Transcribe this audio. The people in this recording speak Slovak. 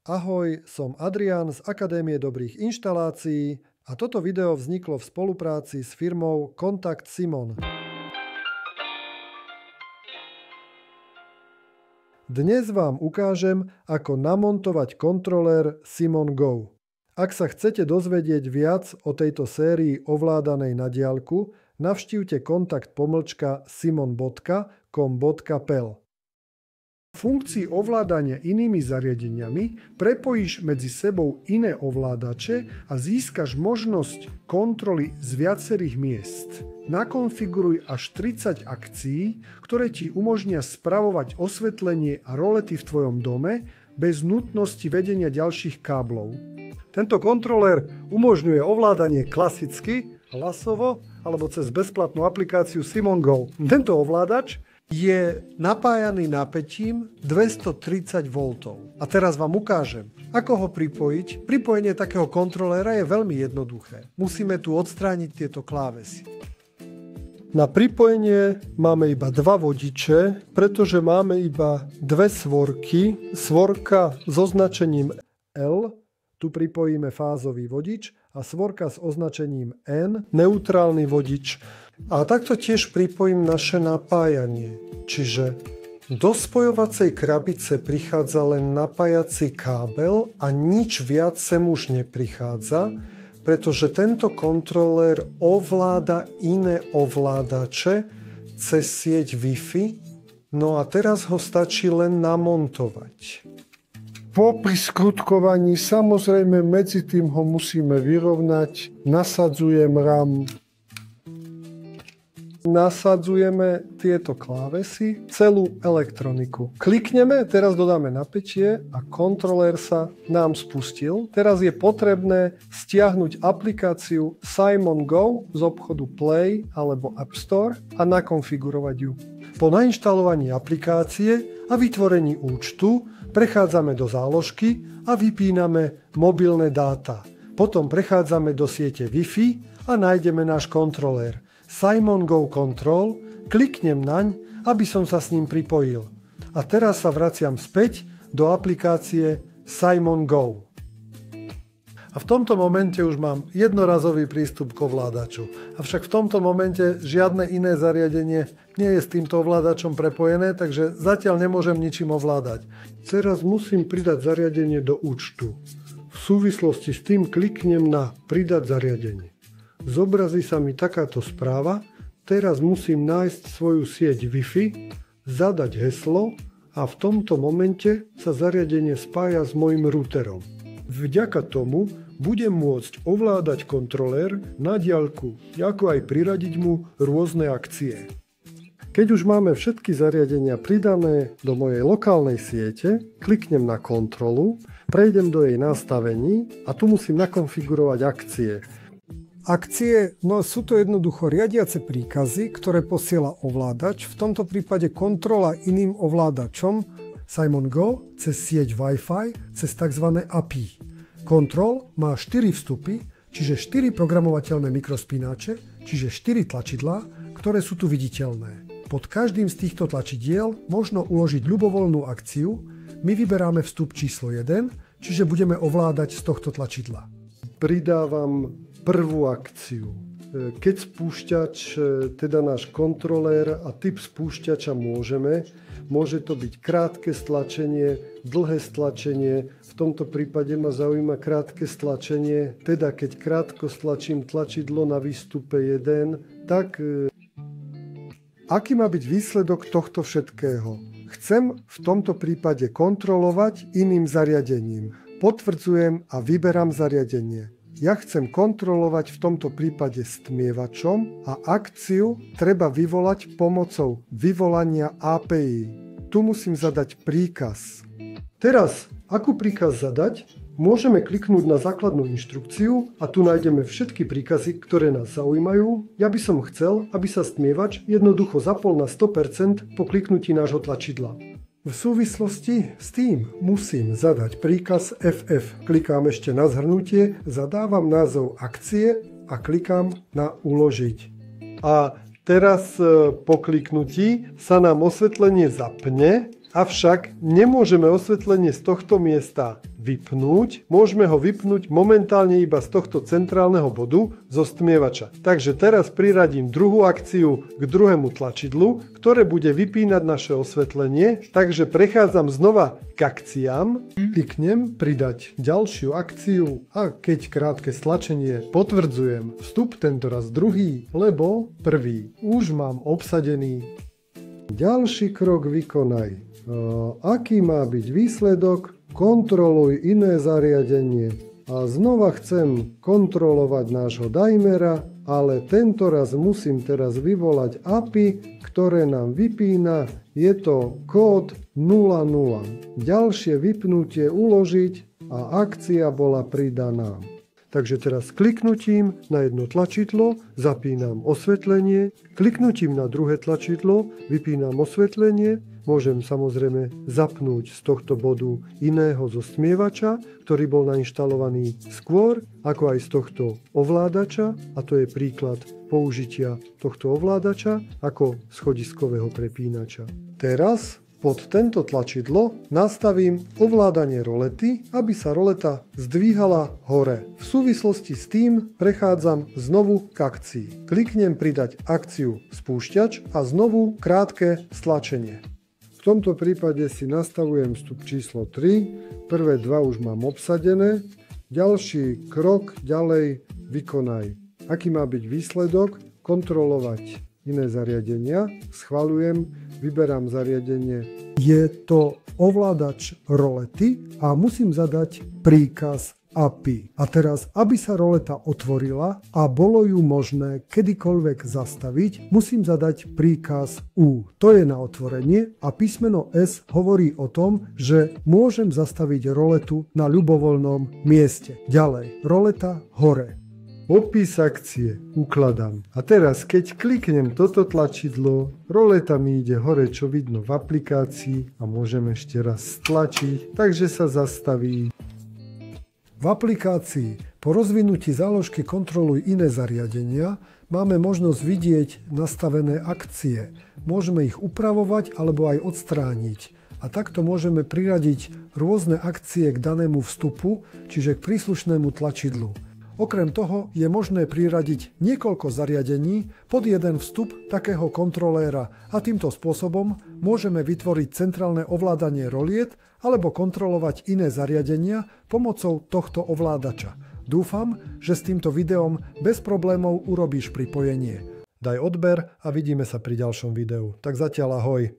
Ahoj, som Adrián z Akadémie dobrých inštalácií a toto video vzniklo v spolupráci s firmou Kontakt Simon. Dnes vám ukážem, ako namontovať kontrolér Simon Go. Ak sa chcete dozvedieť viac o tejto sérii ovládanej na diaľku, navštívte kontakt.simon.com.pel. Funkcii ovládania inými zariadeniami prepojíš medzi sebou iné ovládače a získaš možnosť kontroly z viacerých miest. Nakonfiguruj až 30 akcií, ktoré ti umožnia spravovať osvetlenie a rolety v tvojom dome bez nutnosti vedenia ďalších káblov. Tento kontrolér umožňuje ovládanie klasicky, hlasovo alebo cez bezplatnú aplikáciu Simon Go. Tento ovládač je napájaný napätím 230 V. A teraz vám ukážem, ako ho pripojiť. Pripojenie takého kontroléra je veľmi jednoduché. Musíme tu odstrániť tieto klávesy. Na pripojenie máme iba dva vodiče, pretože máme iba dve svorky. Svorka s označením L, tu pripojíme fázový vodič, a svorka s označením N, neutrálny vodič. A takto tiež pripojím naše napájanie. Čiže do spojovacej krabice prichádza len napájací kábel a nič viac sem už neprichádza, pretože tento kontrolér ovláda iné ovládače cez sieť Wi-Fi. No a teraz ho stačí len namontovať. Po priskrutkovaní samozrejme medzi tým ho musíme vyrovnať. Nasadzujem RAM. Nasadzujeme tieto klávesy, celú elektroniku. Klikneme, teraz dodáme napätie a kontrolér sa nám spustil. Teraz je potrebné stiahnuť aplikáciu Simon Go z obchodu Play alebo App Store a nakonfigurovať ju. Po nainštalovaní aplikácie a vytvorení účtu prechádzame do záložky a vypíname mobilné dáta. Potom prechádzame do siete Wi-Fi a nájdeme náš kontrolér Simon Go Control, kliknem naň, aby som sa s ním pripojil. A teraz sa vraciam späť do aplikácie Simon Go. A v tomto momente už mám jednorazový prístup k ovládaču. Avšak v tomto momente žiadne iné zariadenie nie je s týmto ovládačom prepojené, takže zatiaľ nemôžem ničím ovládať. Teraz musím pridať zariadenie do účtu. V súvislosti s tým kliknem na pridať zariadenie. Zobrazí sa mi takáto správa, teraz musím nájsť svoju sieť Wi-Fi, zadať heslo a v tomto momente sa zariadenie spája s mojím routerom. Vďaka tomu budem môcť ovládať kontrolér na diaľku, ako aj priradiť mu rôzne akcie. Keď už máme všetky zariadenia pridané do mojej lokálnej siete, kliknem na kontrolu, prejdem do jej nastavení a tu musím nakonfigurovať akcie. Akcie, no sú to jednoducho riadiace príkazy, ktoré posiela ovládač, v tomto prípade kontrola iným ovládačom Simon Go cez sieť Wi-Fi, cez tzv. API. Control má 4 vstupy, čiže 4 programovateľné mikrospínače, čiže 4 tlačidlá, ktoré sú tu viditeľné. Pod každým z týchto tlačidiel možno uložiť ľubovoľnú akciu, my vyberáme vstup číslo 1, čiže budeme ovládať z tohto tlačidla. Pridávam prvú akciu. Keď spúšťač, teda náš kontrolér a typ spúšťača môže to byť krátke stlačenie, dlhé stlačenie, v tomto prípade ma zaujíma krátke stlačenie, teda keď krátko stlačím tlačidlo na výstupe 1, tak aký má byť výsledok tohto všetkého? Chcem v tomto prípade kontrolovať iným zariadením. Potvrdzujem a vyberám zariadenie. Ja chcem kontrolovať v tomto prípade stmievačom a akciu treba vyvolať pomocou vyvolania API. Tu musím zadať príkaz. Teraz, akú príkaz zadať? Môžeme kliknúť na základnú inštrukciu a tu nájdeme všetky príkazy, ktoré nás zaujímajú. Ja by som chcel, aby sa stmievač jednoducho zapol na 100% po kliknutí nášho tlačidla. V súvislosti s tým musím zadať príkaz FF. Klikám ešte na zhrnutie, zadávam názov akcie a klikám na uložiť. A teraz po kliknutí sa nám osvetlenie zapne Avšak nemôžeme osvetlenie z tohto miesta vypnúť. Môžeme ho vypnúť momentálne iba z tohto centrálneho bodu zo stmievača. Takže teraz priradím druhú akciu k druhému tlačidlu, ktoré bude vypínať naše osvetlenie. Takže prechádzam znova k akciám. Kliknem pridať ďalšiu akciu a keď krátke stlačenie potvrdzujem vstup, tentoraz druhý, lebo prvý už mám obsadený. Ďalší krok vykonaj. Aký má byť výsledok? Kontroluj iné zariadenie. A znova chcem kontrolovať nášho dimera, ale tento raz musím teraz vyvolať API, ktoré nám vypína. Je to kód 00. Ďalšie vypnutie uložiť a akcia bola pridaná. Takže teraz kliknutím na jedno tlačidlo zapínam osvetlenie, kliknutím na druhé tlačidlo vypínam osvetlenie, môžem samozrejme zapnúť z tohto bodu iného zo stmievača, ktorý bol nainštalovaný skôr, ako aj z tohto ovládača, a to je príklad použitia tohto ovládača ako schodiskového prepínača. Teraz pod tento tlačidlo nastavím ovládanie rolety, aby sa roleta zdvíhala hore. V súvislosti s tým prechádzam znovu k akcii. Kliknem pridať akciu spúšťač a znovu krátke stlačenie. V tomto prípade si nastavujem vstup číslo 3, prvé dva už mám obsadené. Ďalší krok ďalej vykonaj. Aký má byť výsledok? Kontrolovať iné zariadenia. Schvaľujem, vyberám zariadenie. Je to ovládač rolety a musím zadať príkaz API. A teraz, aby sa roleta otvorila a bolo ju možné kedykoľvek zastaviť, musím zadať príkaz U. To je na otvorenie a písmeno S hovorí o tom, že môžem zastaviť roletu na ľubovoľnom mieste. Ďalej, roleta hore. Opis akcie ukladám. A teraz, keď kliknem toto tlačidlo, roleta mi ide hore, čo vidno v aplikácii a môžem ešte raz stlačiť, takže sa zastaví. V aplikácii po rozvinutí záložky Kontroluj iné zariadenia máme možnosť vidieť nastavené akcie. Môžeme ich upravovať alebo aj odstrániť. A takto môžeme priradiť rôzne akcie k danému vstupu, čiže k príslušnému tlačidlu. Okrem toho je možné priradiť niekoľko zariadení pod jeden vstup takého kontroléra a týmto spôsobom môžeme vytvoriť centrálne ovládanie roliet alebo kontrolovať iné zariadenia pomocou tohto ovládača. Dúfam, že s týmto videom bez problémov urobíš pripojenie. Daj odber a vidíme sa pri ďalšom videu. Tak zatiaľ ahoj.